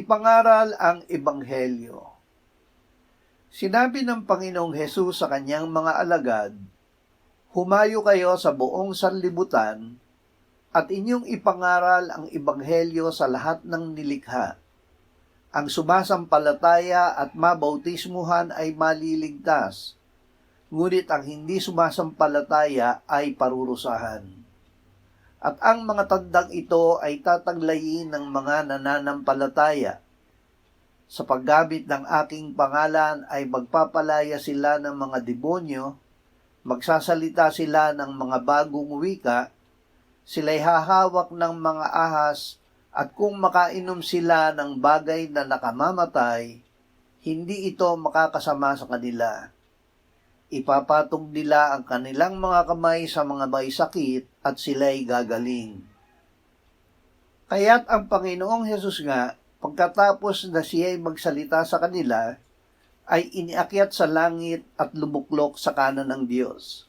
Ipangaral ang Ebanghelyo. Sinabi ng Panginoong Hesus sa kanyang mga alagad, "Humayo kayo sa buong sanlibutan at inyong ipangaral ang Ebanghelyo sa lahat ng nilikha. Ang sumasampalataya at mabautismuhan ay maliligtas, ngunit ang hindi sumasampalataya ay parurusahan. At ang mga tandang ito ay tataglayin ng mga nananampalataya. Sa paggamit ng aking pangalan ay magpapalaya sila ng mga demonyo, magsasalita sila ng mga bagong wika, sila'y hahawak ng mga ahas, at kung makainom sila ng bagay na nakamamatay, hindi ito makakasama sa kanila. Ipapatong nila ang kanilang mga kamay sa mga may sakit at sila'y gagaling." Kaya't ang Panginoong Hesus nga, pagkatapos na siya'y magsalita sa kanila, ay iniakyat sa langit at lumuklok sa kanan ng Diyos.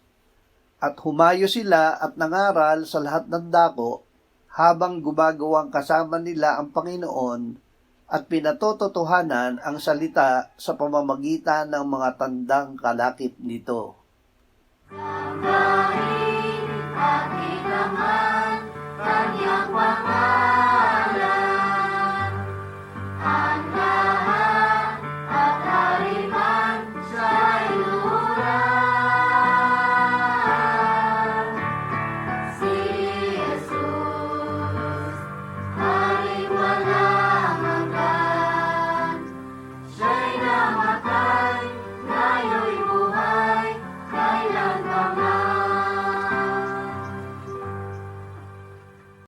At humayo sila at nangaral sa lahat ng dako, habang gumagawang kasama nila ang Panginoon at pinatototohanan ang salita sa pamamagitan ng mga tandang kalakip nito. Sambahin at itaman kanyang pangalan.